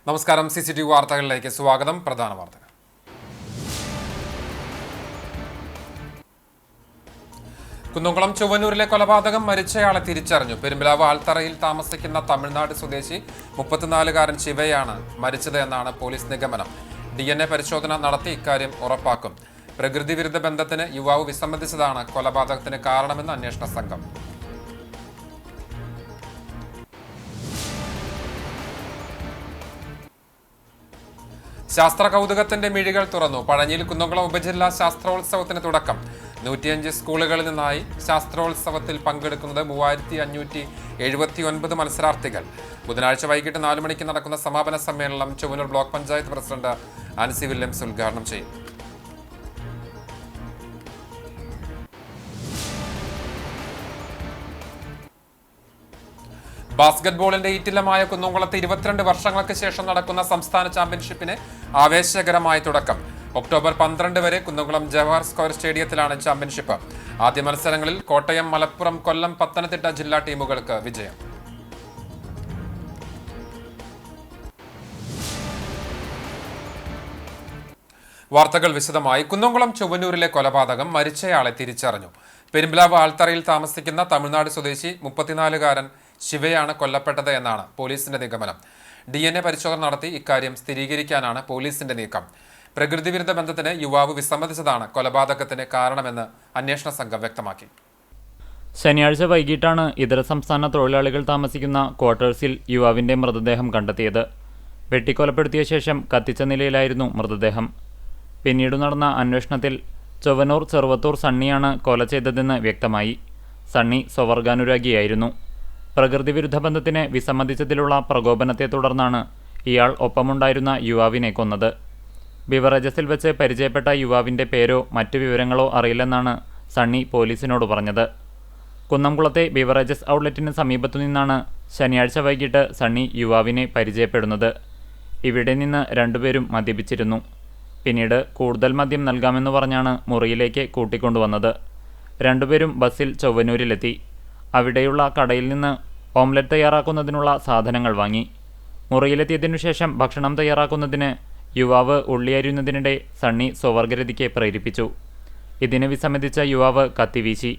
നമസ്കാരം. CCTV വാർത്തകളിലേക്ക് സ്വാഗതം. പ്രധാന വാർത്തകൾ. കുന്നംകുളം ചൊവ്വന്നൂരിലെ കൊലപാതകം മരിച്ചയാളെ തിരിച്ചറിഞ്ഞു. പെരുമ്പിലാവ് ആൽത്തറയിൽ താമസിക്കുന്ന തമിഴ്നാട് സ്വദേശി 34-കാരൻ ശിവയാണ് മരിച്ചത് എന്നാണ് പോലീസ് നിഗമനം. DNA പരിശോധന നടത്തി ഇക്കാര്യം ഉറപ്പാക്കും. പ്രകൃതി വിരുദ്ധ ബന്ധത്തിന് യുവാവ് വിസമ്മതിച്ചതാണ് കൊലപാതകത്തിന് കാരണമെന്ന് അന്വേഷണ സംഘം. ശാസ്ത്ര കൗതുകത്തിന്റെ മിഴികൾ തുറന്നു. പഴഞ്ഞിയിൽ കുന്നംകുളം ഉപജില്ലാ ശാസ്ത്രോത്സവത്തിന് തുടക്കം. 105 സ്കൂളുകളിൽ നിന്നായി ശാസ്ത്രോത്സവത്തിൽ പങ്കെടുക്കുന്നത് 3579 മത്സരാർത്ഥികൾ. ബുധനാഴ്ച വൈകിട്ട് 4 മണിക്ക് നടക്കുന്ന സമാപന സമ്മേളനം Chowwannur block panchayat president Ancy Williams ഉദ്ഘാടനം ചെയ്യും. ബാസ്കറ്റ്ബോളിന്റെ ഈറ്റില്ലമായ കുന്നംകുളത്ത് 22 വർഷങ്ങൾക്ക് ശേഷം നടക്കുന്ന സംസ്ഥാന ചാമ്പ്യൻഷിപ്പിന് ആവേശകരമായ തുടക്കം. ഒക്ടോബർ 12 വരെ കുന്നംകുളം ജവഹർ സ്ക്വയർ സ്റ്റേഡിയത്തിലാണ് ചാമ്പ്യൻഷിപ്പ്. ആദ്യ മത്സരങ്ങളിൽ കോട്ടയം, മലപ്പുറം, കൊല്ലം, പത്തനംതിട്ട ജില്ലാ ടീമുകൾക്ക് വിജയം. വാർത്തകൾ വിശദമായി. കുന്നംകുളം ചൊവ്വന്നൂരിലെ കൊലപാതകം മരിച്ചയാളെ തിരിച്ചറിഞ്ഞു. പെരുമ്പിലാവ് ആൽത്തറയിൽ താമസിക്കുന്ന തമിഴ്നാട് സ്വദേശി 34-കാരൻ ശിവയാണ് കൊല്ലപ്പെട്ടത് എന്നാണ് പോലീസിന്റെ നിഗമനം. DNA പരിശോധന നടത്തി ഇക്കാര്യം സ്ഥിരീകരിക്കാനാണ് പോലീസിന്റെ നീക്കം. പ്രകൃതി വിരുദ്ധ ബന്ധത്തിന് യുവാവ് വിസമ്മതിച്ചതാണ് കൊലപാതകത്തിന് കാരണമെന്ന് അന്വേഷണ സംഘം വ്യക്തമാക്കി. ശനിയാഴ്ച വൈകിട്ടാണ് ഇതര സംസ്ഥാന തൊഴിലാളികൾ താമസിക്കുന്ന ക്വാർട്ടേഴ്സിൽ യുവാവിന്റെ മൃതദേഹം കണ്ടെത്തിയത്. വെട്ടിക്കൊലപ്പെടുത്തിയ ശേഷം കത്തിച്ച നിലയിലായിരുന്നു മൃതദേഹം. പിന്നീട് നടന്ന അന്വേഷണത്തിൽ ചൊവ്വന്നൂർ ചെറുവത്തൂർ സണ്ണിയാണ് കൊല ചെയ്തതെന്ന് വ്യക്തമായി. സണ്ണി സ്വവർഗാനുരാഗിയായിരുന്നു. പ്രകൃതി വിരുദ്ധ ബന്ധത്തിന് വിസമ്മതിച്ചതിലുള്ള പ്രകോപനത്തെ തുടർന്നാണ് ഇയാൾ ഒപ്പമുണ്ടായിരുന്ന യുവാവിനെ കൊന്നത്. ബിവറേജസിൽ വെച്ച് പരിചയപ്പെട്ട യുവാവിൻ്റെ പേരോ മറ്റു വിവരങ്ങളോ അറിയില്ലെന്നാണ് സണ്ണി പോലീസിനോട് പറഞ്ഞത്. കുന്നംകുളത്തെ ബിവറേജസ് ഔട്ട്ലെറ്റിന് സമീപത്തു നിന്നാണ് ശനിയാഴ്ച വൈകിട്ട് സണ്ണി യുവാവിനെ പരിചയപ്പെടുന്നത്. ഇവിടെ നിന്ന് രണ്ടുപേരും മദ്യപിച്ചിരുന്നു. പിന്നീട് കൂടുതൽ മദ്യം നൽകാമെന്ന് പറഞ്ഞാണ് മുറിയിലേക്ക് കൂട്ടിക്കൊണ്ടുവന്നത്. രണ്ടുപേരും ബസ്സിൽ ചൊവ്വന്നൂരിലെത്തി. അവിടെയുള്ള കടയിൽ നിന്ന് ഓംലെറ്റ് തയ്യാറാക്കുന്നതിനുള്ള സാധനങ്ങൾ വാങ്ങി. മുറിയിലെത്തിയതിനു ശേഷം ഭക്ഷണം തയ്യാറാക്കുന്നതിന് യുവാവ് ഉള്ളിയരിയുന്നതിനിടെ സണ്ണി സ്വവർഗരതിക്ക് പ്രേരിപ്പിച്ചു. ഇതിന് വിസമ്മതിച്ച യുവാവ് കത്തിവീശി.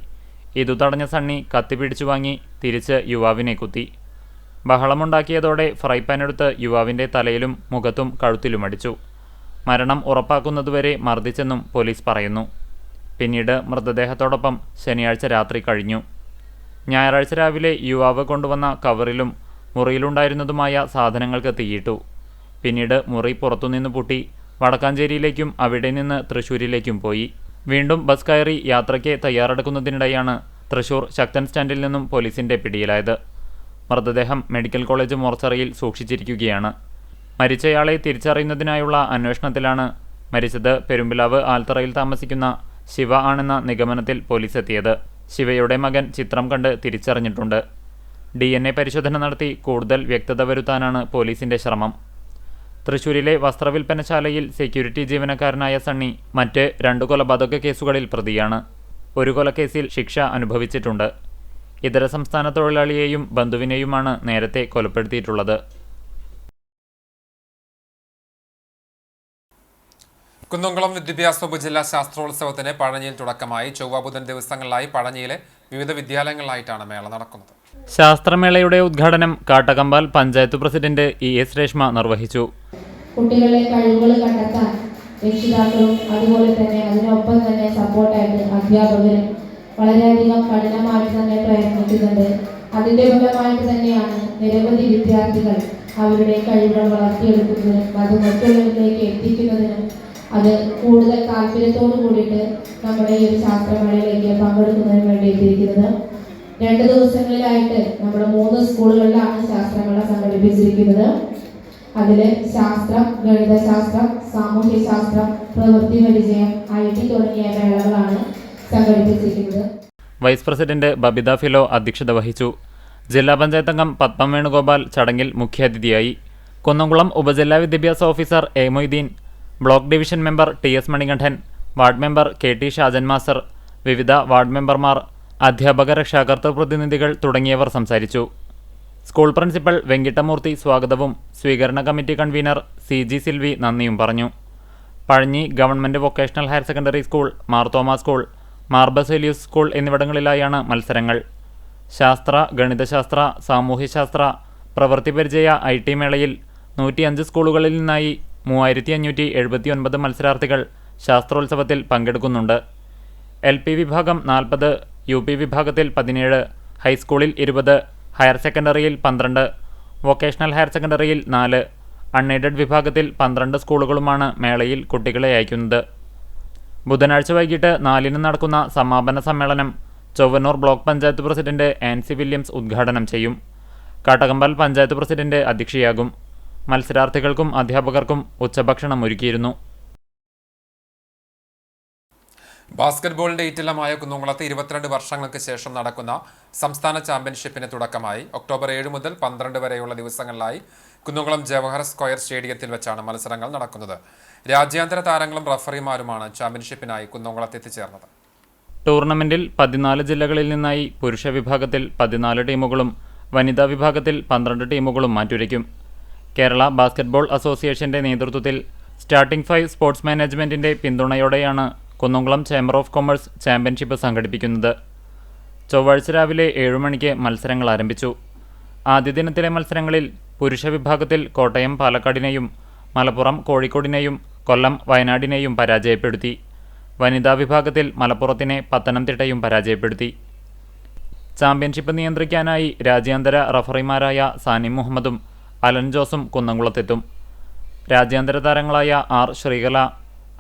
ഇതു തടഞ്ഞ സണ്ണി കത്തി പിടിച്ചു വാങ്ങി തിരിച്ച് യുവാവിനെ കുത്തി. ബഹളമുണ്ടാക്കിയതോടെ ഫ്രൈ പാൻ എടുത്ത് യുവാവിൻ്റെ തലയിലും മുഖത്തും കഴുത്തിലുമടിച്ചു. മരണം ഉറപ്പാക്കുന്നതുവരെ മർദ്ദിച്ചെന്നും പോലീസ് പറയുന്നു. പിന്നീട് മൃതദേഹത്തോടൊപ്പം ശനിയാഴ്ച രാത്രി കഴിഞ്ഞു. ഞായറാഴ്ച രാവിലെ യുവാവ് കൊണ്ടുവന്ന കവറിലും മുറിയിലുണ്ടായിരുന്നതുമായ സാധനങ്ങൾക്ക് തീയിട്ടു. പിന്നീട് മുറി പുറത്തുനിന്ന് പൂട്ടി വടക്കാഞ്ചേരിയിലേക്കും അവിടെ നിന്ന് തൃശ്ശൂരിലേക്കും പോയി. വീണ്ടും ബസ് കയറി യാത്രയ്ക്ക് തയ്യാറെടുക്കുന്നതിനിടെയാണ് തൃശ്ശൂർ ശക്തൻ സ്റ്റാൻഡിൽ നിന്നും പോലീസിൻ്റെ പിടിയിലായത്. മൃതദേഹം മെഡിക്കൽ കോളേജ് മോർച്ചറിയിൽ സൂക്ഷിച്ചിരിക്കുകയാണ്. മരിച്ചയാളെ തിരിച്ചറിയുന്നതിനായുള്ള അന്വേഷണത്തിലാണ് മരിച്ചത് പെരുമ്പിലാവ് ആൽത്തറയിൽ താമസിക്കുന്ന ശിവ ആണെന്ന നിഗമനത്തിൽ പോലീസ് എത്തിയത്. ശിവയുടെ മകൻ ചിത്രം കണ്ട് തിരിച്ചറിഞ്ഞിട്ടുണ്ട്. DNA പരിശോധന നടത്തി കൂടുതൽ വ്യക്തത വരുത്താനാണ് പോലീസിന്റെ ശ്രമം. തൃശ്ശൂരിലെ വസ്ത്രവിൽപ്പനശാലയിൽ സെക്യൂരിറ്റി ജീവനക്കാരനായ സണ്ണി മറ്റ് 2 കൊലപാതക കേസുകളിൽ പ്രതിയാണ്. ഒരു കൊലക്കേസിൽ ശിക്ഷ അനുഭവിച്ചിട്ടുണ്ട്. ഇതര സംസ്ഥാന തൊഴിലാളിയെയും ബന്ധുവിനെയുമാണ് നേരത്തെ കൊലപ്പെടുത്തിയിട്ടുള്ളത്. കുന്നംകുളം വിദ്യാഭ്യാസ ഉപജില്ലാ ശാസ്ത്രോത്സവത്തിന് പഴഞ്ഞിയിൽ തുടക്കമായി. ചൊവ്വ ബുധൻ ദിവസങ്ങളിലായി പഴഞ്ഞിയിലെ വിവിധ വിദ്യാലയങ്ങളിലായിട്ടാണ് മേള നടക്കുന്നത്. ശാസ്ത്രമേളയുടെ ഉദ്ഘാടനം കാട്ടകമ്പാൽ പഞ്ചായത്ത് പ്രസിഡന്റ് ES രേഷ്മ നിർവഹിച്ചു. കുട്ടികളുടെ കഴിവുകൾ കണ്ടെത്താൻ രക്ഷിതാക്കളും അതുപോലെ തന്നെ അതിനൊപ്പം തന്നെ സപ്പോർട്ടായിട്ട് അധ്യാപകരും വളരെയധികം കഠിനമായിട്ട് തന്നെ പ്രയത്നിക്കുന്നുണ്ട്. അതിൻ്റെ ഫലമായിട്ട് തന്നെയാണ് നിരവധി വിദ്യാർത്ഥികൾ അവരുടെ കഴിവുകൾ വളർത്തിയെടുക്കുന്നതിനും അത് മറ്റുള്ളവരിലേക്ക് എത്തിക്കുന്നതിനും അത് കൂടുതൽ താല്പര്യത്തോടു കൂടിയിട്ട് നമ്മുടെ ഈ ഒരു ശാസ്ത്രമേളയിലേക്ക് പങ്കെടുക്കുന്നതിന് വേണ്ടി എത്തിയിരിക്കുന്നത്. 2 ദിവസങ്ങളിലായിട്ട് നമ്മുടെ 3 സ്കൂളുകളിലാണ് ശാസ്ത്രമേള സംഘടിപ്പിച്ചിരിക്കുന്നത്. അതിൽ ശാസ്ത്രം, ഗണിതശാസ്ത്രം, സാമൂഹ്യശാസ്ത്രം, പ്രവൃത്തി പരിചയം, IT തുടങ്ങിയ മേളകളാണ് സംഘടിപ്പിച്ചിരിക്കുന്നത്. വൈസ് പ്രസിഡന്റ് ബബിത ഫിലോ അധ്യക്ഷത വഹിച്ചു. ജില്ലാ പഞ്ചായത്ത് അംഗം പത്മം വേണുഗോപാൽ ചടങ്ങിൽ മുഖ്യാതിഥിയായി. കുന്നംകുളം ഉപജില്ലാ വിദ്യാഭ്യാസ officer A Moideen, block division member TS Manikandan, ward member KT Shajan master, വിവിധ വാർഡ് മെമ്പർമാർ, അധ്യാപക രക്ഷാകർതൃ പ്രതിനിധികൾ തുടങ്ങിയവർ സംസാരിച്ചു. സ്കൂൾ പ്രിൻസിപ്പൽ വെങ്കിട്ടമൂർത്തി സ്വാഗതവും സ്വീകരണ കമ്മിറ്റി കൺവീനർ CG സിൽവി നന്ദിയും പറഞ്ഞു. Pazhanji government vocational higher secondary school, Marthoma school, Mar Baselius school എന്നിവിടങ്ങളിലായാണ് മത്സരങ്ങൾ. ശാസ്ത്ര, ഗണിതശാസ്ത്ര, സാമൂഹ്യശാസ്ത്ര, പ്രവൃത്തിപരിചയ IT മേളയിൽ 105 സ്കൂളുകളിൽ നിന്നായി 3579 മത്സരാർത്ഥികൾ ശാസ്ത്രോത്സവത്തിൽ പങ്കെടുക്കുന്നുണ്ട്. LP വിഭാഗം 40, UP വിഭാഗത്തിൽ 17, ഹൈസ്കൂളിൽ 20, ഹയർ സെക്കൻഡറിയിൽ 12, വൊക്കേഷണൽ ഹയർ സെക്കൻഡറിയിൽ 4, അൺഎയ്ഡഡ് വിഭാഗത്തിൽ 12 സ്കൂളുകളുമാണ് മേളയിൽ കുട്ടികളെ അയക്കുന്നത്. ബുധനാഴ്ച വൈകിട്ട് 4-ന് നടക്കുന്ന സമാപന സമ്മേളനം Chowwannur block panchayat president Ancy Williams ഉദ്ഘാടനം ചെയ്യും. കാട്ടകമ്പൽ പഞ്ചായത്ത് പ്രസിഡന്റ് അധ്യക്ഷയാകും. മത്സരാർത്ഥികൾക്കും അധ്യാപകർക്കും ഉച്ചഭക്ഷണം ഒരുക്കിയിരുന്നു. ബാസ്കറ്റ്ബോളിന്റെ ഈറ്റില്ലമായ കുന്നംകുളത്ത് 22 വർഷങ്ങൾക്ക് ശേഷം നടക്കുന്ന സംസ്ഥാന ചാമ്പ്യൻഷിപ്പിന് തുടക്കമായി. ഒക്ടോബർ 7 മുതൽ 12 വരെയുള്ള ദിവസങ്ങളിലായി കുന്നംകുളം ജവഹർ സ്ക്വയർ സ്റ്റേഡിയത്തിൽ വെച്ചാണ് മത്സരങ്ങൾ നടക്കുന്നത്. രാജ്യാന്തര താരങ്ങളും റഫറിമാരുമാണ് ചാമ്പ്യൻഷിപ്പിനായി കുന്നംകുളത്ത് എത്തിച്ചേർന്നത്. ടൂർണമെന്റിൽ 14 ജില്ലകളിൽ നിന്നായി പുരുഷ വിഭാഗത്തിൽ 14 ടീമുകളും വനിതാ വിഭാഗത്തിൽ 12 ടീമുകളും മാറ്റുരയ്ക്കും. കേരള ബാസ്കറ്റ്ബോൾ അസോസിയേഷന്റെ നേതൃത്വത്തിൽ സ്റ്റാർട്ടിംഗ് 5 സ്പോർട്സ് മാനേജ്മെന്റിന്റെ പിന്തുണയോടെയാണ് Kunnamkulam chamber of commerce championship സംഘടിപ്പിക്കുന്നത്. ചൊവ്വാഴ്ച രാവിലെ 7 മണിക്ക് മത്സരങ്ങൾ ആരംഭിച്ചു. ആദ്യ ദിനത്തിലെ മത്സരങ്ങളിൽ പുരുഷ വിഭാഗത്തിൽ കോട്ടയം പാലക്കാടിനെയും മലപ്പുറം കോഴിക്കോടിനെയും കൊല്ലം വയനാടിനെയും പരാജയപ്പെടുത്തി. വനിതാ വിഭാഗത്തിൽ മലപ്പുറത്തിനെ പത്തനംതിട്ടയും പരാജയപ്പെടുത്തി. ചാമ്പ്യൻഷിപ്പ് നിയന്ത്രിക്കാനായി രാജ്യാന്തര റഫറിമാരായ സാനി മുഹമ്മദും അലൻ ജോസും കുന്നംകുളത്തെത്തും. രാജ്യാന്തര താരങ്ങളായ R. Sreekala,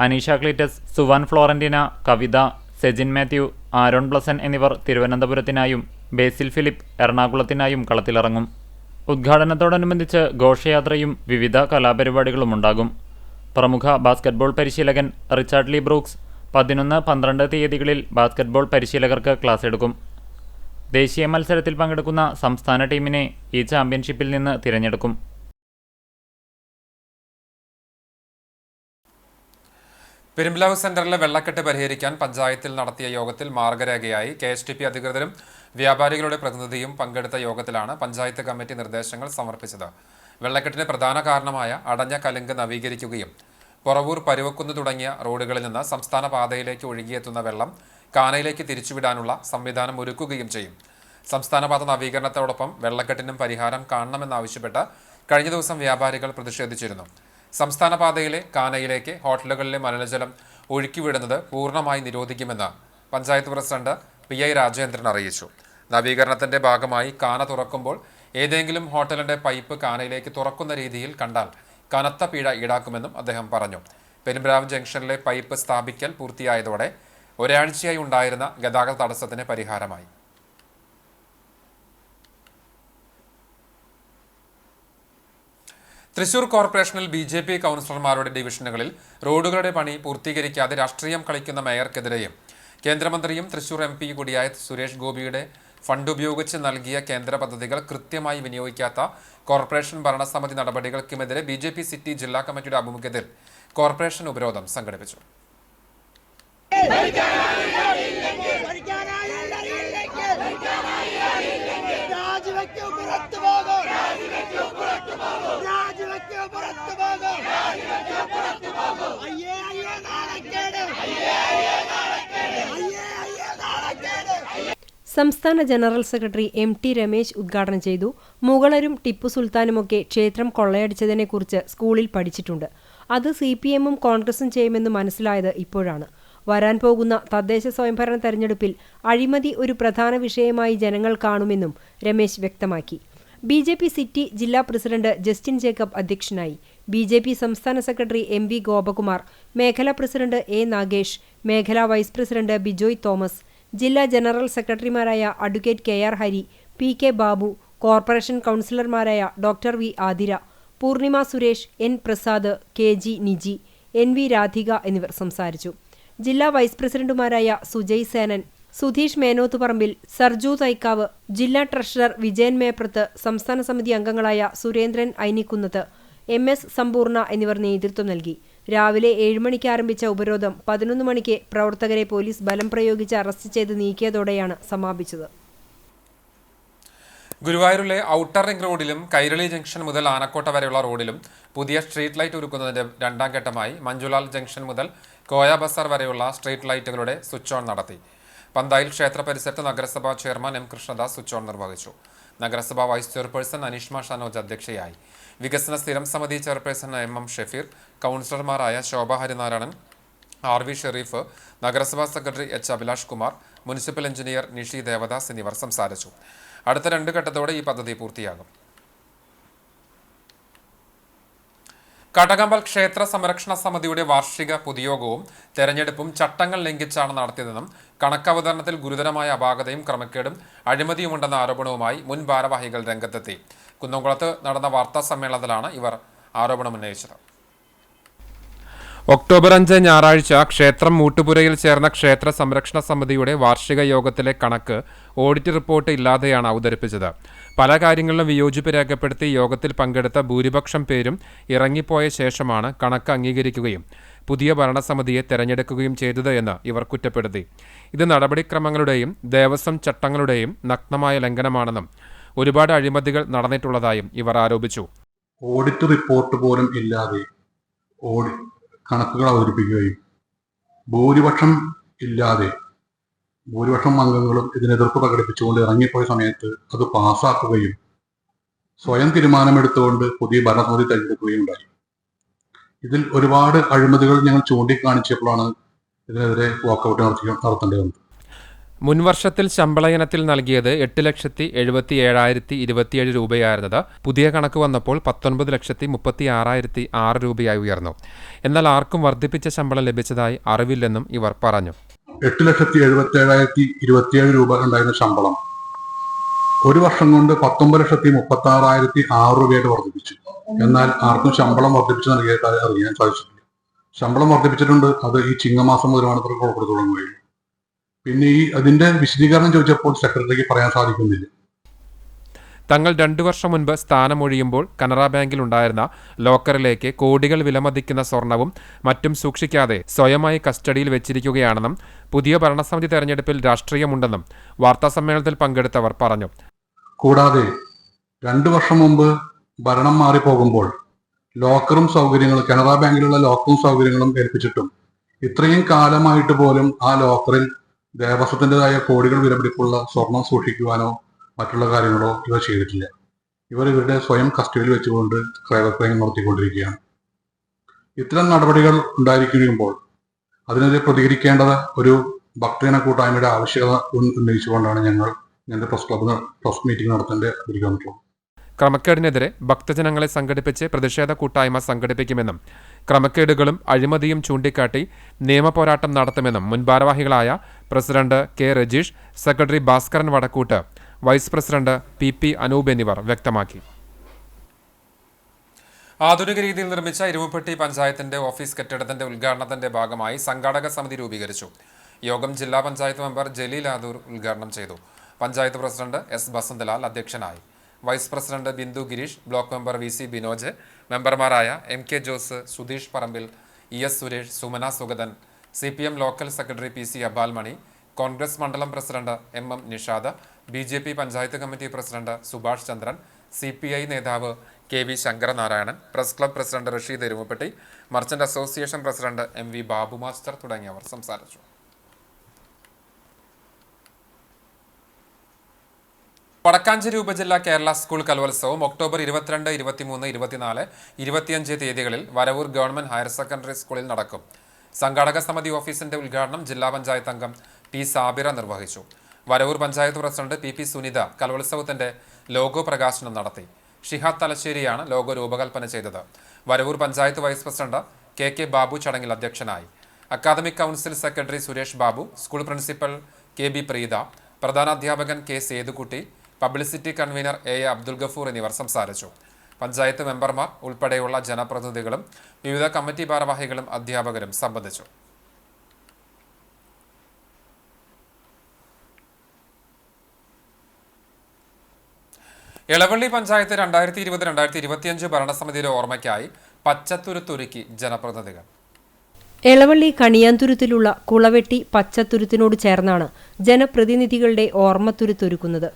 Aneesha Cletus, Suvan Florentina, Kavitha, Sejin Mathew, Aaron Blesson എന്നിവർ തിരുവനന്തപുരത്തിനായും ബേസിൽ ഫിലിപ്പ് എറണാകുളത്തിനായും കളത്തിലിറങ്ങും. ഉദ്ഘാടനത്തോടനുബന്ധിച്ച് ഘോഷയാത്രയും വിവിധ കലാപരിപാടികളും ഉണ്ടാകും. പ്രമുഖ ബാസ്കറ്റ്ബോൾ പരിശീലകൻ റിച്ചാർഡ് ലീ ബ്രൂക്സ് 11, 12 തീയതികളിൽ ബാസ്കറ്റ്ബോൾ പരിശീലകർക്ക് ക്ലാസ് എടുക്കും. ദേശീയ മത്സരത്തിൽ പങ്കെടുക്കുന്ന സംസ്ഥാന ടീമിനെ ഈ ചാമ്പ്യൻഷിപ്പിൽ നിന്ന് തിരഞ്ഞെടുക്കും. പെരുമ്പിലാവ് സെന്ററിലെ വെള്ളക്കെട്ട് പരിഹരിക്കാൻ പഞ്ചായത്തിൽ നടത്തിയ യോഗത്തിൽ മാർഗരേഖയായി KSTP അധികൃതരും വ്യാപാരികളുടെ പ്രതിനിധിയും പങ്കെടുത്ത യോഗത്തിലാണ് പഞ്ചായത്ത് കമ്മിറ്റി നിർദ്ദേശങ്ങൾ സമർപ്പിച്ചത്. വെള്ളക്കെട്ടിന് പ്രധാന കാരണമായ അടഞ്ഞ കലുങ്ക് നവീകരിക്കുകയും പൊറവൂർ, പരുവക്കുന്ന് തുടങ്ങിയ റോഡുകളിൽ നിന്ന് സംസ്ഥാന പാതയിലേക്ക് ഒഴുകിയെത്തുന്ന വെള്ളം കാനയിലേക്ക് തിരിച്ചുവിടാനുള്ള സംവിധാനം ഒരുക്കുകയും ചെയ്യും. സംസ്ഥാന പാത നവീകരണത്തോടൊപ്പം വെള്ളക്കെട്ടിനും പരിഹാരം കാണണമെന്നാവശ്യപ്പെട്ട് കഴിഞ്ഞ ദിവസം വ്യാപാരികൾ പ്രതിഷേധിച്ചിരുന്നു. സംസ്ഥാന പാതയിലെ കാനയിലേക്ക് ഹോട്ടലുകളിലെ മലിനജലം ഒഴുക്കിവിടുന്നത് പൂർണ്ണമായി നിരോധിക്കുമെന്ന് പഞ്ചായത്ത് പ്രസിഡന്റ് PI രാജേന്ദ്രൻ അറിയിച്ചു. നവീകരണത്തിന്റെ ഭാഗമായി കാന തുറക്കുമ്പോൾ ഏതെങ്കിലും ഹോട്ടലിന്റെ പൈപ്പ് കാനയിലേക്ക് തുറക്കുന്ന രീതിയിൽ കണ്ടാൽ കനത്ത പിഴ ഈടാക്കുമെന്നും അദ്ദേഹം പറഞ്ഞു. പെരുമ്പിലാവ് ജംഗ്ഷനിലെ പൈപ്പ് സ്ഥാപിക്കൽ പൂർത്തിയായതോടെ ഒരാഴ്ചയായി ഉണ്ടായിരുന്ന ഗതാഗത തടസ്സത്തിന് പരിഹാരമായി. തൃശൂർ കോർപ്പറേഷനിൽ BJP കൗൺസിലർമാരുടെ ഡിവിഷനുകളിൽ റോഡുകളുടെ പണി പൂർത്തീകരിക്കാതെ രാഷ്ട്രീയം കളിക്കുന്ന മേയർക്കെതിരെയും കേന്ദ്രമന്ത്രിയും തൃശൂർ MP കൂടിയായ സുരേഷ് ഗോപിയുടെ ഫണ്ട് ഉപയോഗിച്ച് നൽകിയ കേന്ദ്ര പദ്ധതികൾ കൃത്യമായി വിനിയോഗിക്കാത്ത കോർപ്പറേഷൻ ഭരണസമിതി നടപടികൾക്കുമെതിരെ BJP സിറ്റി ജില്ലാ കമ്മിറ്റിയുടെ ആഭിമുഖ്യത്തിൽ കോർപ്പറേഷൻ ഉപരോധം സംഘടിപ്പിച്ചു. സംസ്ഥാന ജനറൽ സെക്രട്ടറി MT രമേശ് ഉദ്ഘാടനം ചെയ്തു. മുഗളരും ടിപ്പു സുൽത്താനുമൊക്കെ ക്ഷേത്രം കൊള്ളയടിച്ചതിനെക്കുറിച്ച് സ്കൂളിൽ പഠിച്ചിട്ടുണ്ട്. അത് CPM-ഉം കോൺഗ്രസും ചെയ്യുമെന്ന് മനസ്സിലായത് ഇപ്പോഴാണ്. വരാൻ പോകുന്ന തദ്ദേശ സ്വയംഭരണ തെരഞ്ഞെടുപ്പിൽ അഴിമതി ഒരു പ്രധാന വിഷയമായി ജനങ്ങൾ കാണുമെന്നും രമേശ് വ്യക്തമാക്കി. BJP സിറ്റി ജില്ലാ പ്രസിഡന്റ് ജസ്റ്റിൻ ജേക്കബ് അധ്യക്ഷനായി. BJP സംസ്ഥാന സെക്രട്ടറി MV ഗോപകുമാർ, മേഖലാ പ്രസിഡന്റ് A നാഗേഷ്, മേഖലാ വൈസ് പ്രസിഡന്റ് ബിജോയ് തോമസ്, ജില്ലാ ജനറൽ സെക്രട്ടറിമാരായ advocate KR Hari, PK Babu, corporation കൗൺസിലർമാരായ doctor V Athira, Poornima Suresh, N Prasad, KG Niji, NV Radhika എന്നിവർ സംസാരിച്ചു. ജില്ലാ വൈസ് പ്രസിഡന്റുമാരായ സുജയ് സേനൻ, സുധീഷ് മേനോത്തുപറമ്പിൽ, സർജു തൈക്കാവ്, ജില്ലാ ട്രഷറർ വിജയൻ മേപ്രത്ത്, സംസ്ഥാന സമിതി അംഗങ്ങളായ സുരേന്ദ്രൻ ഐനിക്കുന്നത്ത്, MS സമ്പൂർണ്ണ എന്നിവർ നേതൃത്വം നൽകി. രാവിലെ 7 മണിക്ക് ആരംഭിച്ച ഉപരോധം 11 മണിക്ക് പ്രവർത്തകരെ പോലീസ് ബലം പ്രയോഗിച്ച് അറസ്റ്റ് ചെയ്ത് നീക്കിയതോടെയാണ് സമാപിച്ചത്. ഗുരുവായൂരിലെ ഔട്ടർ റിംഗ് റോഡിലും കൈരളി ജംഗ്ഷൻ മുതൽ ആനക്കോട്ട വരെയുള്ള റോഡിലും പുതിയ സ്ട്രീറ്റ് ലൈറ്റ് ഒരുക്കുന്നതിന്റെ രണ്ടാം ഘട്ടമായി മഞ്ജുലാൽ ജംഗ്ഷൻ മുതൽ കോയ ബസാർ വരെയുള്ള സ്ട്രീറ്റ് ലൈറ്റുകളുടെ സ്വിച്ച് ഓൺ നടത്തി. പന്തായിൽ ക്ഷേത്ര പരിസരത്ത് നഗരസഭാ chairman M Krishnadas switch on നിർവഹിച്ചു. നഗരസഭാ വൈസ് ചെയർപേഴ്സൺ അനീഷ്മ ഷനോജ് അധ്യക്ഷയായി. വികസന സ്ഥിരം സമിതി ചെയർപേഴ്സൺ എം ഷഫീർ, കൗൺസിലർമാരായ ശോഭ ഹരിനാരായണൻ, RV ഷെരീഫ്, നഗരസഭാ secretary H Abhilash Kumar, municipal engineer Nishi Devadas എന്നിവർ സംസാരിച്ചു. അടുത്ത 2 ഘട്ടത്തോടെ ഈ പദ്ധതി പൂർത്തിയാകും. കടകമ്പൽ ക്ഷേത്ര സംരക്ഷണ സമിതിയുടെ വാർഷിക പൊതുയോഗവും തെരഞ്ഞെടുപ്പും ചട്ടങ്ങൾ ലംഘിച്ചാണ് നടത്തിയതെന്നും കണക്കവതരണത്തിൽ ഗുരുതരമായ അപാകതയും ക്രമക്കേടും അഴിമതിയുമുണ്ടെന്ന ആരോപണവുമായി മുൻ ഭാരവാഹികൾ രംഗത്തെത്തി. കുന്നംകുളത്ത് നടന്ന വാർത്താ സമ്മേളനത്തിലാണ് ഇവർ ആരോപണമുന്നയിച്ചത്. ഒക്ടോബർ 5 ഞായറാഴ്ച ക്ഷേത്രം മൂട്ടുപുരയിൽ ചേർന്ന ക്ഷേത്ര സംരക്ഷണ സമിതിയുടെ വാർഷിക യോഗത്തിലെ കണക്ക് ഓഡിറ്റ് റിപ്പോർട്ട് ഇല്ലാതെയാണ് അവതരിപ്പിച്ചത്. പല കാര്യങ്ങളിലും വിയോജിപ്പ് രേഖപ്പെടുത്തി യോഗത്തിൽ പങ്കെടുത്ത ഭൂരിപക്ഷം പേരും ഇറങ്ങിപ്പോയ ശേഷമാണ് കണക്ക് അംഗീകരിക്കുകയും പുതിയ ഭരണസമിതിയെ തെരഞ്ഞെടുക്കുകയും ചെയ്തത് എന്ന് ഇവർ കുറ്റപ്പെടുത്തി. ഇത് നടപടിക്രമങ്ങളുടെയും ദേവസ്വം ചട്ടങ്ങളുടെയും നഗ്നമായ ലംഘനമാണെന്നും ഒരുപാട് അഴിമതികൾ നടന്നിട്ടുള്ളതായും ഇവർ ആരോപിച്ചു. ഓഡിറ്റ് റിപ്പോർട്ട് പോലും ഇല്ലാതെ കണക്കുകൾ അവതരിപ്പിക്കുകയും ഭൂരിപക്ഷം അംഗങ്ങളും ഇതിനെതിർപ്പ് പ്രകടിപ്പിച്ചുകൊണ്ട് ഇറങ്ങിപ്പോയ സമയത്ത് അത് പാസ്സാക്കുകയും സ്വയം തീരുമാനമെടുത്തുകൊണ്ട് പുതിയ ഭരണസമിതി തെരഞ്ഞെടുക്കുകയും ഉണ്ടായി. ഇതിൽ ഒരുപാട് അഴിമതികൾ ഞങ്ങൾ ചൂണ്ടിക്കാണിച്ചപ്പോഴാണ് ഇതിനെതിരെ വാക്കൌട്ട് നടത്തേണ്ടി വന്നത്. മുൻവർഷത്തിൽ ശമ്പള ഇനത്തിൽ നൽകിയത് 8,77,027 രൂപയായിരുന്നത് പുതിയ കണക്ക് വന്നപ്പോൾ 19,36,006 രൂപയായി ഉയർന്നു. എന്നാൽ ആർക്കും വർദ്ധിപ്പിച്ച ശമ്പളം ലഭിച്ചതായി അറിവില്ലെന്നും ഇവർ പറഞ്ഞു. 8,77,027 രൂപ ഉണ്ടായിരുന്ന ശമ്പളം ഒരു വർഷം കൊണ്ട് 19,36,006 രൂപയായിട്ട് വർദ്ധിപ്പിച്ചു. എന്നാൽ ആർക്കും ശമ്പളം വർദ്ധിപ്പിച്ച് നൽകിയതായി അറിയാൻ സാധിച്ചിട്ടില്ല. ശമ്പളം വർദ്ധിപ്പിച്ചിട്ടുണ്ട്, അത് ഈ ചിങ്ങമാസം മുതലാണ് കൊടുത്തു തുടങ്ങുകയുള്ളൂ. പിന്നെ അതിന്റെ വിശദീകരണം ചോദിച്ചപ്പോൾ സെക്രട്ടറിക്ക് പറയാൻ സാധിക്കുന്നില്ല. തങ്ങൾ 2 വർഷം മുൻപ് സ്ഥാനമൊഴിയുമ്പോൾ കനറ ബാങ്കിൽ ഉണ്ടായിരുന്ന ലോക്കറിലേക്ക് കോടികൾ വിലമതിക്കുന്ന സ്വർണവും മറ്റും സൂക്ഷിക്കാതെ സ്വയമായി കസ്റ്റഡിയിൽ വെച്ചിരിക്കുകയാണെന്നും പുതിയ ഭരണസമിതി തെരഞ്ഞെടുപ്പിൽ രാഷ്ട്രീയമുണ്ടെന്നും വാർത്താസമ്മേളനത്തിൽ പങ്കെടുത്തവർ പറഞ്ഞു. കൂടാതെ 2 വർഷം മുമ്പ് ഭരണം മാറിപ്പോകുമ്പോൾ ലോക്കറും സൗകര്യങ്ങളും കനറ ബാങ്കിലുള്ള ലോക്കറും സൗകര്യങ്ങളും ഏൽപ്പിച്ചിട്ടും ഇത്രയും കാലമായിട്ട് പോലും ആ ലോക്കറിൽ ദേവസ്വത്തിൻ്റെതായ കോടികൾ വിലപിടിപ്പുള്ള സ്വർണം സൂക്ഷിക്കുവാനോ മറ്റുള്ള കാര്യങ്ങളോ ഇവർ ചെയ്തിട്ടില്ല. ഇവരുടെ സ്വയം കസ്റ്റഡിയിൽ വെച്ചുകൊണ്ട് ക്രയവിക്രയം നടത്തിക്കൊണ്ടിരിക്കുകയാണ്. ഇത്തരം നടപടികൾ ഉണ്ടായിരിക്കുമ്പോൾ അതിനെതിരെ പ്രതികരിക്കേണ്ടത് ഒരു ഭക്തജന കൂട്ടായ്മയുടെ ആവശ്യകത ഉന്നയിച്ചുകൊണ്ടാണ് ഞങ്ങൾ ഇങ്ങനത്തെ പ്രസ് മീറ്റിംഗ് നടത്തേണ്ടത്. ക്രമക്കേടിനെതിരെ ഭക്തജനങ്ങളെ സംഘടിപ്പിച്ച് പ്രതിഷേധ കൂട്ടായ്മ സംഘടിപ്പിക്കുമെന്നും ക്രമക്കേടുകളും അഴിമതിയും ചൂണ്ടിക്കാട്ടി നിയമപോരാട്ടം നടത്തുമെന്നും മുൻ ഭാരവാഹികളായ president K Rajeesh, secretary Bhaskaran Vadakkoot, vice president PP Anoop എന്നിവർ വ്യക്തമാക്കി. ആധുനിക രീതിയിൽ നിർമ്മിച്ച ഇരുമുപ്പെട്ടി പഞ്ചായത്തിന്റെ ഓഫീസ് കെട്ടിടത്തിന്റെ ഉദ്ഘാടനത്തിന്റെ ഭാഗമായി സംഘാടക സമിതി രൂപീകരിച്ചു. യോഗം ജില്ലാ പഞ്ചായത്ത് മെമ്പർ ജലീൽ ആദൂർ ഉദ്ഘാടനം ചെയ്തു. പഞ്ചായത്ത് പ്രസിഡന്റ് S ബസന്തലാൽ അധ്യക്ഷനായി. Vice president Bindu Gireesh, block member VC Binoj, മെമ്പർമാരായ MK Jose, Sudheesh Parambil, ES Suresh, Sumana Sugathan, CPM local secretary PC Abalmani, Congress മണ്ഡലം president MM Nishad, BJP panchayat committee president Subhash Chandran, CPI നേതാവ് KV Sankaranarayanan, press club president Rasheed Erumapetty, merchant association president MV Babu master തുടങ്ങിയവർ സംസാരിച്ചു. വടക്കാഞ്ചേരി ഉപജില്ലാ കേരള സ്കൂൾ കലോത്സവം ഒക്ടോബർ 22, 23, 24, 25 തീയതികളിൽ Varavoor government higher secondary സ്കൂളിൽ നടക്കും. സംഘാടക സമിതി ഓഫീസിന്റെ ഉദ്ഘാടനം ജില്ലാ പഞ്ചായത്ത് അംഗം P സാബിറ നിർവഹിച്ചു. വരവൂർ പഞ്ചായത്ത് പ്രസിഡന്റ് PP സുനിത കലോത്സവത്തിന്റെ ലോഗോ പ്രകാശനം നടത്തി. ഷിഹാദ് തലശ്ശേരിയാണ് ലോഗോ രൂപകൽപ്പന ചെയ്തത്. Varavoor panchayat vice president KK Babu ചടങ്ങിൽ അധ്യക്ഷനായി. Academic council secretary Suresh Babu, school principal KB Preetha, പ്രധാനാധ്യാപകൻ K Sethukutty, publicity convener A Abdul Gafoor എന്നിവർ സംസാരിച്ചു. പഞ്ചായത്ത് മെമ്പർമാർ ഉൾപ്പെടെയുള്ള ജനപ്രതിനിധികളും വിവിധ കമ്മിറ്റി ഭാരവാഹികളും അധ്യാപകരും സംബന്ധിച്ചു. എളവള്ളി പഞ്ചായത്ത് 2020-2025 ഭരണസമിതിയുടെ ഓർമ്മയ്ക്കായി പച്ചത്തുരുത്തൊരുക്കി ജനപ്രതിനിധികൾ. എളവള്ളി കണിയാന്തുരുത്തിലുള്ള കുളവെട്ടി പച്ചത്തുരുത്തിനോട് ചേർന്നാണ് ജനപ്രതിനിധികളുടെ ഓർമ്മത്തുരുത്തൊരുക്കുന്നത്.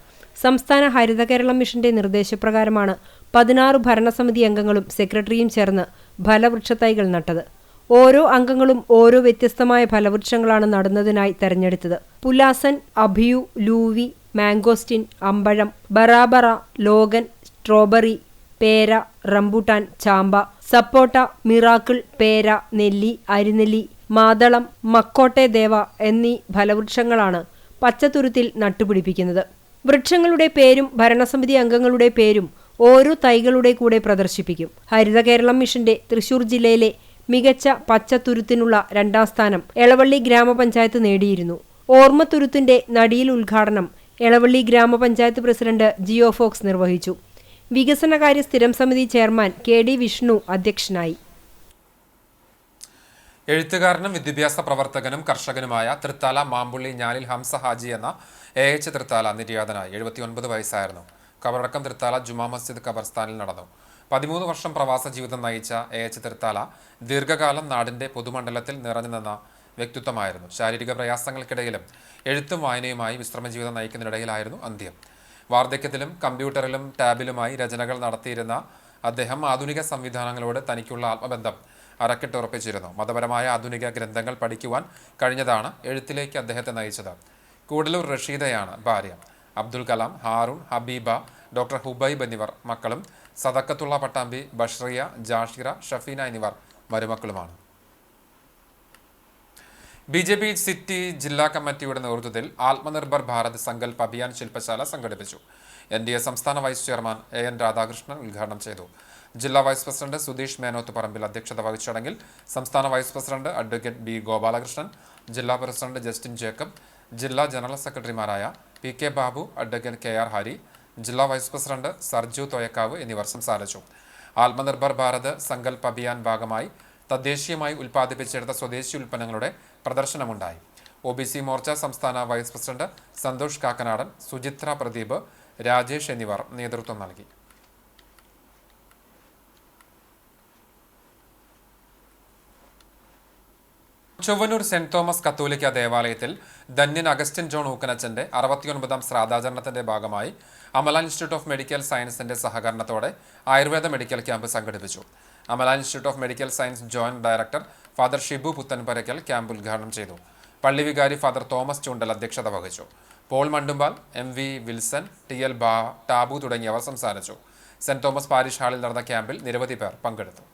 സംസ്ഥാന ഹരിത കേരളം മിഷന്റെ നിർദ്ദേശപ്രകാരമാണ് 16 ഭരണസമിതി അംഗങ്ങളും സെക്രട്ടറിയും ചേർന്ന് ഫലവൃക്ഷത്തൈകൾ നട്ടത്. ഓരോ അംഗങ്ങളും ഓരോ വ്യത്യസ്തമായ ഫലവൃക്ഷങ്ങളാണ് നടുന്നതിനായി തെരഞ്ഞെടുത്തത്. പുലാസൻ, അഭിയു, ലൂവി, മാംഗോസ്റ്റിൻ, അമ്പഴം, ബറാബറ, ലോഗൻ, സ്ട്രോബെറി, പേര, റംബൂട്ടാൻ, ചാമ്പ, സപ്പോട്ട, മിറാക്കിൾ, പേര, നെല്ലി, അരിനെല്ലി, മാതളം, മക്കോട്ടെ ദേവ എന്നീ ഫലവൃക്ഷങ്ങളാണ് പച്ചത്തുരുത്തിൽ നട്ടുപിടിപ്പിക്കുന്നത്. വൃക്ഷങ്ങളുടെ പേരും ഭരണസമിതി അംഗങ്ങളുടെ പേരും ഓരോ തൈകളുടെ കൂടെ പ്രദർശിപ്പിക്കും. ഹരിത കേരളം മിഷന്റെ തൃശൂർ ജില്ലയിലെ മികച്ച പച്ചത്തുരുത്തിനുള്ള 2ാം സ്ഥാനം എളവള്ളി ഗ്രാമപഞ്ചായത്ത് നേടിയിരുന്നു. ഓർമ്മത്തുരുത്തിന്റെ നടിയിൽ ഉദ്ഘാടനം എളവള്ളി ഗ്രാമപഞ്ചായത്ത് പ്രസിഡന്റ് ജിയോ ഫോക്സ് നിർവഹിച്ചു. വികസനകാര്യ സ്ഥിരം സമിതി ചെയർമാൻ KD വിഷ്ണു അധ്യക്ഷനായി. എഴുത്തുകാരനും വിദ്യാഭ്യാസ പ്രവർത്തകനും കർഷകനുമായ തൃത്താല മാമ്പുള്ളി ഞാലിൽ ഹംസ ഹാജി എന്ന AH തൃത്താല നിര്യാതനായി. 79 വയസ്സായിരുന്നു. കബറടക്കം തൃത്താല ജുമാ മസ്ജിദ് ഖബർസ്ഥാനിൽ നടന്നു. 13 വർഷം പ്രവാസ ജീവിതം നയിച്ച AH തൃത്താല ദീർഘകാലം നാടിന്റെ പൊതുമണ്ഡലത്തിൽ നിറഞ്ഞു നിന്ന വ്യക്തിത്വമായിരുന്നു. ശാരീരിക പ്രയാസങ്ങൾക്കിടയിലും എഴുത്തും വായനയുമായി വിശ്രമജീവിതം നയിക്കുന്നതിനിടയിലായിരുന്നു അന്ത്യം. വാർദ്ധക്യത്തിലും കമ്പ്യൂട്ടറിലും ടാബിലുമായി രചനകൾ നടത്തിയിരുന്ന അദ്ദേഹം ആധുനിക സംവിധാനങ്ങളോട് തനിക്കുള്ള ആത്മബന്ധം അരക്കിട്ടുറപ്പിച്ചിരുന്നു. മതപരമായ ആധുനിക ഗ്രന്ഥങ്ങൾ പഠിക്കുവാൻ കഴിഞ്ഞതാണ് എഴുത്തിലേക്ക് അദ്ദേഹത്തെ നയിച്ചത്. കൂടലൂർ റഷീദയാണ് ഭാര്യ. അബ്ദുൽ കലാം, ഹാറൂൺ, ഹബീബ, ഡോക്ടർ ഹുബൈബ് എന്നിവർ മക്കളും സദക്കത്തുള്ള പട്ടാമ്പി, ബഷ്റിയ, ജാഷിറ, ഷഫീന എന്നിവർ മരുമക്കളുമാണ്. BJP സിറ്റി ജില്ലാ കമ്മിറ്റിയുടെ നേതൃത്വത്തിൽ ആത്മനിർഭർ ഭാരത് സങ്കൽപ് അഭിയാൻ ശില്പശാല സംഘടിപ്പിച്ചു. NDA സംസ്ഥാന വൈസ് ചെയർമാൻ AN രാധാകൃഷ്ണൻ ഉദ്ഘാടനം ചെയ്തു. ജില്ലാ വൈസ് പ്രസിഡന്റ് സുധീഷ് മേനോത്ത് പറമ്പിൽ അധ്യക്ഷത വഹിച്ച ചടങ്ങിൽ സംസ്ഥാന vice president advocate B Gopalakrishnan, ജില്ലാ പ്രസിഡന്റ് ജസ്റ്റിൻ ജേക്കബ്, ജില്ലാ ജനറൽ സെക്രട്ടറിമാരായ PK Babu, advocate KR Hari, ജില്ലാ വൈസ് പ്രസിഡന്റ് സർജു തോയക്കാവ് എന്നിവർ സംസാരിച്ചു. ആത്മനിർഭർ ഭാരത് സങ്കൽപ് അഭിയാൻ ഭാഗമായി തദ്ദേശീയമായി ഉൽപ്പാദിപ്പിച്ചെടുത്ത സ്വദേശി ഉൽപ്പന്നങ്ങളുടെ പ്രദർശനമുണ്ടായി. OBC മോർച്ച സംസ്ഥാന വൈസ് പ്രസിഡന്റ് സന്തോഷ് കാക്കനാടൻ, സുചിത്ര പ്രദീപ്, രാജേഷ് എന്നിവർ നേതൃത്വം നൽകി. ചൊവ്വന്നൂർ സെന്റ് തോമസ് കത്തോലിക്ക ദേവാലയത്തിൽ ധന്യൻ അഗസ്റ്റിൻ ജോൺ ഊക്കനച്ചന്റെ 69ാം ശ്രാദ്ധാചരണത്തിന്റെ ഭാഗമായി അമല ഇൻസ്റ്റിറ്റ്യൂട്ട് ഓഫ് മെഡിക്കൽ സയൻസിന്റെ സഹകരണത്തോടെ ആയുർവേദ മെഡിക്കൽ ക്യാമ്പ് സംഘടിപ്പിച്ചു. Amala institute of medical science joint director father Shibu Puthenparakkal camp ഉദ്ഘാടനം ചെയ്തു. പള്ളി വികാരി ഫാദർ തോമസ് ചൂണ്ടൽ അധ്യക്ഷത വഹിച്ചു. Paul Mandumpal, MV Wilson, TL Tabu തുടങ്ങിയവർ സംസാരിച്ചു. സെന്റ് തോമസ് പാരിഷ് ഹാളിൽ നടന്ന ക്യാമ്പിൽ നിരവധി പേർ പങ്കെടുത്തു.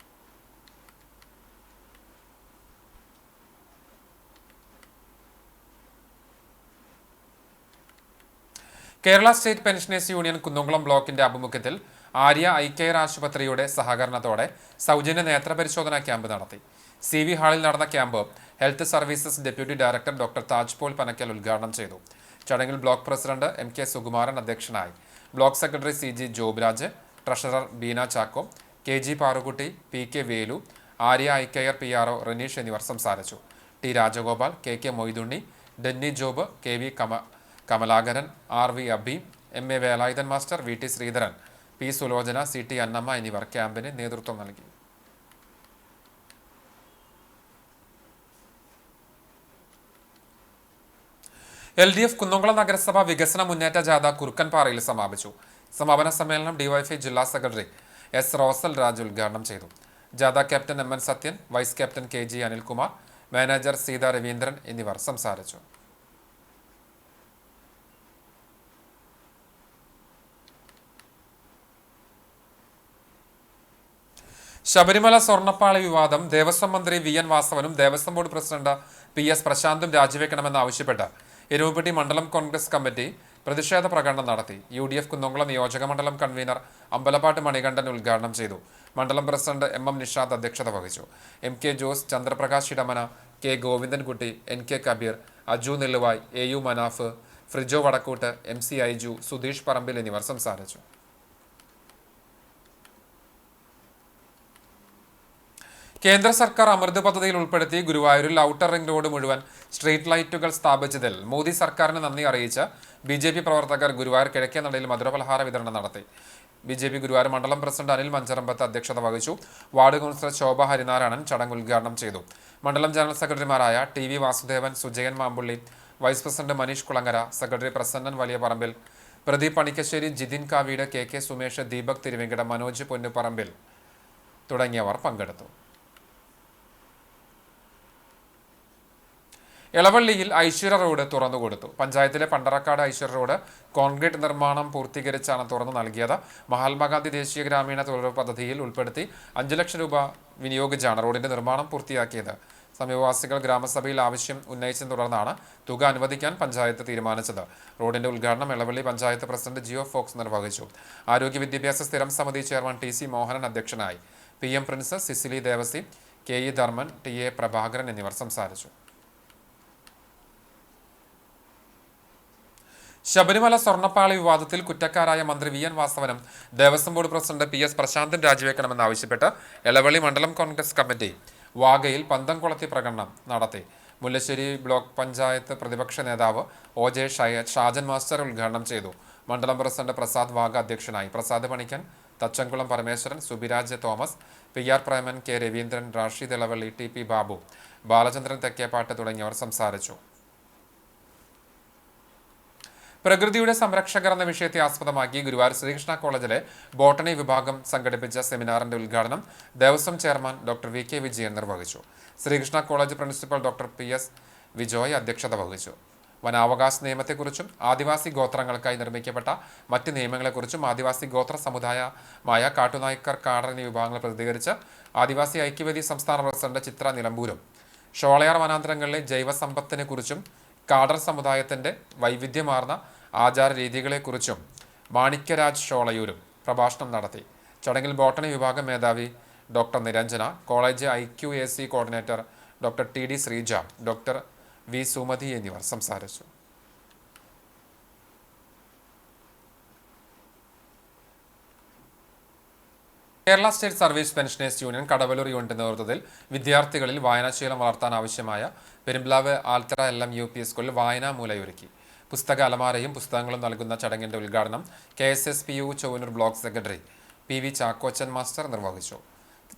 Kerala state pensioners union Kunnamkulam ബ്ലോക്കിന്റെ ആഭിമുഖ്യത്തിൽ ആര്യ ഐ കെയർ ആശുപത്രിയുടെ സഹകരണത്തോടെ സൗജന്യ നേത്രപരിശോധനാ ക്യാമ്പ് നടത്തി. CV ഹാളിൽ നടന്ന camp health services deputy director doctor Taj Paul Panakkal ഉദ്ഘാടനം ചെയ്തു. ചടങ്ങിൽ ബ്ലോക്ക് പ്രസിഡന്റ് MK സുകുമാരൻ അധ്യക്ഷനായി. Block secretary CG Jobraj, treasurer Beena Chacko, KG Parukutty, PK Velu, Arya eye care PRO Ranish എന്നിവർ സംസാരിച്ചു. T Rajagopal, KK Moithunni, Denny Job, KV Kamalakaran, RV Abi, MA Velayudhan master, VT Sreedharan, P Sulochana, CT Annamma എന്നിവർ ക്യാമ്പിന് നേതൃത്വം നൽകി. LDF കുന്നംകുളം നഗരസഭ വികസന മുന്നേറ്റ ജാഥ കുറുക്കൻപാറയിൽ സമാപിച്ചു. സമാപന സമ്മേളനം DYFI ജില്ലാ സെക്രട്ടറി S റോസൽ രാജ് ഉദ്ഘാടനം ചെയ്തു. ജാഥ captain MN Sathyan, vice captain KG Anilkumar, manager Seetha Raveendran എന്നിവർ സംസാരിച്ചു. ശബരിമല സ്വർണ്ണപ്പാളി വിവാദം ദേവസ്വം മന്ത്രി VN വാസവനും ദേവസ്വം ബോർഡ് പ്രസിഡന്റ് PS പ്രശാന്തും രാജിവെക്കണമെന്നാവശ്യപ്പെട്ട് എരുമപ്പെട്ടി മണ്ഡലം കോൺഗ്രസ് കമ്മിറ്റി പ്രതിഷേധ പ്രകടനം നടത്തി. UDF കുന്നംകുളം നിയോജക മണ്ഡലം കൺവീനർ അമ്പലപ്പാട്ട് മണികണ്ഠൻ ഉദ്ഘാടനം ചെയ്തു. മണ്ഡലം പ്രസിഡന്റ് MM നിഷാദ് അധ്യക്ഷത വഹിച്ചു. MK Jose, Chandraprakash Idamana, K Govindankutty, NK Kabir, Aju Nelluvai, AU Manaf, Frijo Vadakkoot, MC Aiju, Sudheesh പറമ്പിൽ എന്നിവർ സംസാരിച്ചു. കേന്ദ്ര സർക്കാർ അമൃത് പദ്ധതിയിൽ ഉൾപ്പെടുത്തി ഗുരുവായൂരിൽ ഔട്ടർ റിംഗ് റോഡ് മുഴുവൻ സ്ട്രീറ്റ് ലൈറ്റുകൾ സ്ഥാപിച്ചതിൽ മോദി സർക്കാരിന് നന്ദി അറിയിച്ച BJP പ്രവർത്തകർ ഗുരുവായൂർ കിഴക്കേ നടയിൽ മധുരപലഹാര വിതരണം നടത്തി. BJP ഗുരുവായൂർ മണ്ഡലം പ്രസിഡന്റ് അനിൽ മഞ്ചറമ്പത്ത് അധ്യക്ഷത വഹിച്ചു. വാർഡ് കൗൺസിലർ ശോഭ ഹരിനാരായണൻ ചടങ്ങ് ഉദ്ഘാടനം ചെയ്തു. മണ്ഡലം ജനറൽ സെക്രട്ടറിമാരായ TV Vasudevan, Sujayan Mampully, vice president Maneesh Kulangara, secretary Prasannan Valiya Parambil, Pradeep Panikkassery, Jithin Kaveed, K K Sumesh, Deepak Thiruvenkada, Manoj Ponnuparambil തുടങ്ങിയവർ പങ്കെടുത്തു. എളവള്ളിയിൽ ഐശ്വര്യ റോഡ് തുറന്നുകൊടുത്തു. പഞ്ചായത്തിലെ പണ്ടറക്കാട് ഐശ്വര്യ റോഡ് കോൺക്രീറ്റ് നിർമ്മാണം പൂർത്തീകരിച്ചാണ് തുറന്നു നൽകിയത്. മഹാത്മാഗാന്ധി ദേശീയ ഗ്രാമീണ തൊഴിലുറപ്പ് പദ്ധതിയിൽ ഉൾപ്പെടുത്തി 5 ലക്ഷം രൂപ വിനിയോഗിച്ചാണ് റോഡിന്റെ നിർമ്മാണം പൂർത്തിയാക്കിയത്. സമീപവാസികൾ ഗ്രാമസഭയിൽ ആവശ്യം ഉന്നയിച്ചതിനെ തുടർന്നാണ് തുക അനുവദിക്കാൻ പഞ്ചായത്ത് തീരുമാനിച്ചത്. റോഡിന്റെ ഉദ്ഘാടനം എളവള്ളി പഞ്ചായത്ത് പ്രസിഡന്റ് ജിയോ ഫോക്സ് നിർവഹിച്ചു. ആരോഗ്യ വിദ്യാഭ്യാസ സ്ഥിരം സമിതി ചെയർമാൻ TC മോഹനൻ അധ്യക്ഷനായി. PM Prince, Cicily Devasy, KE Dharman, TA Prabhakaran എന്നിവർ സംസാരിച്ചു. ശബരിമല സ്വർണ്ണപ്പാളി വിവാദത്തിൽ കുറ്റക്കാരായ മന്ത്രി VN വാസവനും Devaswom board president PS Prasanthan രാജിവെക്കണമെന്നാവശ്യപ്പെട്ട് എളവള്ളി മണ്ഡലം കോൺഗ്രസ് കമ്മിറ്റി വാഗയിൽ പന്തംകുളത്തി പ്രകടനം നടത്തി. മുല്ലശ്ശേരി ബ്ലോക്ക് പഞ്ചായത്ത് പ്രതിപക്ഷ നേതാവ് OJ ഷാജൻ മാസ്റ്റർ ഉദ്ഘാടനം ചെയ്തു. മണ്ഡലം പ്രസിഡന്റ് പ്രസാദ് വാഗ അധ്യക്ഷനായി. Prasad Panikkan, Thachamkulam Parameswaran, Subiraj Thomas, PR Preman, K Raveendran, Rashid Elavally, TP Babu, Balachandran Thekkepat തുടങ്ങിയവർ സംസാരിച്ചു. പ്രകൃതിയുടെ സംരക്ഷകർ എന്ന വിഷയത്തെ ആസ്പദമാക്കി ഗുരുവായൂർ ശ്രീകൃഷ്ണ കോളേജിലെ ബോട്ടണി വിഭാഗം സംഘടിപ്പിച്ച സെമിനാറിന്റെ ഉദ്ഘാടനം Devaswom chairman doctor VK Vijayan നിർവഹിച്ചു. Sreekrishna college principal doctor PS Vijoy അധ്യക്ഷത വഹിച്ചു. വനാവകാശ നിയമത്തെക്കുറിച്ചും ആദിവാസി ഗോത്രങ്ങൾക്കായി നിർമ്മിക്കപ്പെട്ട മറ്റ് നിയമങ്ങളെക്കുറിച്ചും ആദിവാസി ഗോത്ര സമുദായമായ കാട്ടുനായ്ക്കർ, കാടർ എന്നീ വിഭാഗങ്ങൾ പ്രതികരിച്ച് ആദിവാസി ഐക്യവേദി സംസ്ഥാന പ്രസിഡന്റ് ചിത്ര നിലമ്പൂരും ഷോളയാർ വനാന്തരങ്ങളിലെ ജൈവസമ്പത്തിനെക്കുറിച്ചും കാടർ സമുദായത്തിന്റെ വൈവിധ്യമാർന്ന ആചാര രീതികളെക്കുറിച്ചും മാണിക്യരാജ് ഷോളയൂരും പ്രഭാഷണം നടത്തി. ചടങ്ങിൽ ബോട്ടണി വിഭാഗം മേധാവി doctor Niranjana, college IQAC coordinator doctor TD Sreeja, doctor V Sumathi എന്നിവർ സംസാരിച്ചു. Kerala state service pensioners union Kadavallur യൂണിറ്റിന്റെ നേതൃത്വത്തിൽ വിദ്യാർത്ഥികളിൽ വായനാശീലം വളർത്താൻ ആവശ്യമായ പെരുമ്പ്ലാവ് ആൽത്തറ LM UP സ്കൂളിൽ വായനാ മൂലയൊരുക്കി. പുസ്തക അലമാരയും പുസ്തകങ്ങളും നൽകുന്ന ചടങ്ങിന്റെ ഉദ്ഘാടനം KSSPU Chowannur block secretary PV Chakkochan master നിർവഹിച്ചു.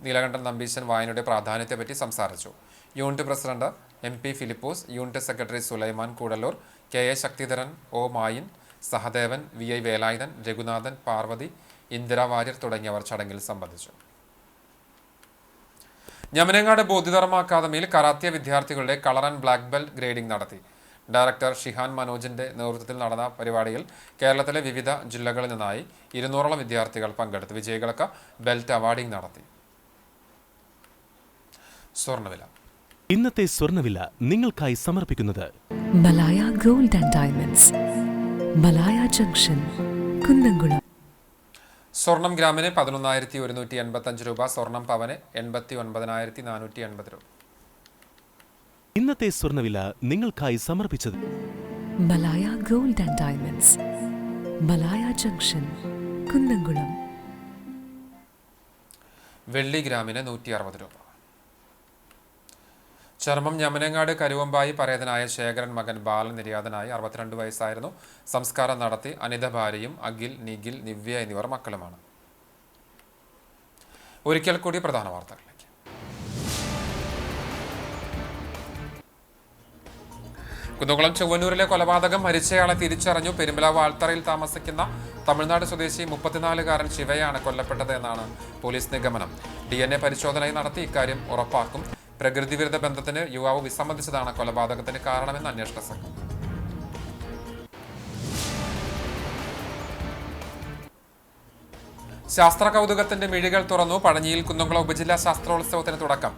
നീലകണ്ഠൻ നമ്പീശൻ വായനയുടെ പ്രാധാന്യത്തെപ്പറ്റി സംസാരിച്ചു. Unit president MP Philipose, unit secretary Sulaiman Koodallur, KA Sakthidharan, O Mayin, Sahadevan, VI Velayudhan, Raghunathan, Parvathi, Indira Warrier തുടങ്ങിയവർ ചടങ്ങിൽ സംബന്ധിച്ചു. ഞമനങ്ങാട് ബോധിധർമ്മ അക്കാദമിയിൽ കരാത്തെ വിദ്യാർത്ഥികളുടെ colour and black belt grading നടത്തി. ഡയറക്ടർ ഷിഹാൻ മനോജിന്റെ നേതൃത്വത്തിൽ നടന്ന പരിപാടിയിൽ കേരളത്തിലെ വിവിധ ജില്ലകളിൽ നിന്നായി 200ഓളം വിദ്യാർത്ഥികൾ പങ്കെടുത്തു. വിജയികൾക്ക് ബെൽറ്റ് അവാർഡിംഗ് നടത്തി. സ്വർണ്ണവില. ഇന്നത്തെ സ്വർണ്ണവില നിങ്ങൾക്കായി സമർപ്പിക്കുന്നത് Malaya gold and diamonds, Malaya junction, Kunnamkulam. സ്വർണം ഗ്രാമിന് 11,185 രൂപ, സ്വർണം പവന് 89,480 രൂപ. ഇന്നത്തെ സ്വർണ്ണവില നിങ്ങൾക്കായി സമർപ്പിച്ചത് Malaya gold and diamonds, Malaya junction, Kunnamkulam. വെള്ളി ഗ്രാമിന് 160 രൂപ. ചർമ്മം ഞമനങ്ങാട് കരുവമ്പായി പരേതനായ ശേഖരൻ മകൻ ബാലൻ നിര്യാതനായി. 62 വയസ്സായിരുന്നു. സംസ്കാരം നടത്തി. അനിത ഭാര്യയും അഖിൽ, നിഖിൽ, നിവ്യ എന്നിവർ മക്കളുമാണ്. ഒരിക്കൽ കൂടി പ്രധാന വാർത്തകളിലേക്ക്. കുന്നംകുളം ചൊവ്വന്നൂരിലെ കൊലപാതകം മരിച്ചയാളെ തിരിച്ചറിഞ്ഞു. പെരുമ്പ്ലാവ് ആൽത്തറയിൽ താമസിക്കുന്ന തമിഴ്നാട് സ്വദേശി 34-കാരൻ ശിവയാണ് കൊല്ലപ്പെട്ടത് എന്നാണ് പോലീസ് നിഗമനം. DNA പരിശോധന നടത്തി ഇക്കാര്യം ഉറപ്പാക്കും. പ്രകൃതിവിരുദ്ധ ബന്ധത്തിന് യുവാവ് വിസമ്മതിച്ചതാണ് കൊലപാതകത്തിന് കാരണമെന്ന് അന്വേഷണ സംഘം. ശാസ്ത്ര കൗതുകത്തിന്റെ മിഴികൾ തുറന്നു. പഴഞ്ഞിയിൽ കുന്നംകുളം ഉപജില്ലാ ശാസ്ത്രോത്സവത്തിന് തുടക്കം.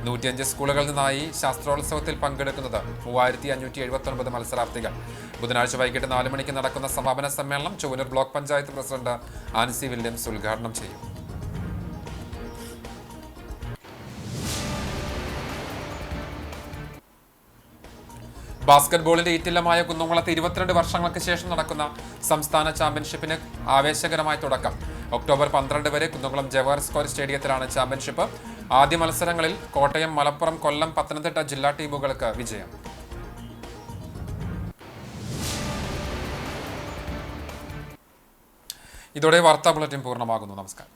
105 സ്കൂളുകളിൽ നിന്നായി ശാസ്ത്രോത്സവത്തിൽ പങ്കെടുക്കുന്നത് 3579 മത്സരാർത്ഥികൾ. ബുധനാഴ്ച വൈകിട്ട് 4 മണിക്ക് നടക്കുന്ന സമാപന സമ്മേളനം Chowwannur block panchayat president Ancy Williams ഉദ്ഘാടനം ചെയ്യും. ബാസ്കറ്റ്ബോളിന്റെ ഈറ്റില്ലമായ കുന്നംകുളത്ത് 22 വർഷങ്ങൾക്ക് ശേഷം നടക്കുന്ന സംസ്ഥാന ചാമ്പ്യൻഷിപ്പിന് ആവേശകരമായ തുടക്കം. ഒക്ടോബർ 12 വരെ കുന്നംകുളം ജവഹർ സ്ക്വയർ സ്റ്റേഡിയത്തിലാണ് ചാമ്പ്യൻഷിപ്പ്. ആദ്യ മത്സരങ്ങളിൽ കോട്ടയം, മലപ്പുറം, കൊല്ലം, പത്തനംതിട്ട ജില്ലാ ടീമുകൾക്ക് വിജയം. ഇതോടെ വാർത്താ ബുള്ളറ്റിൻ പൂർണ്ണമാകുന്നു. നമസ്കാരം.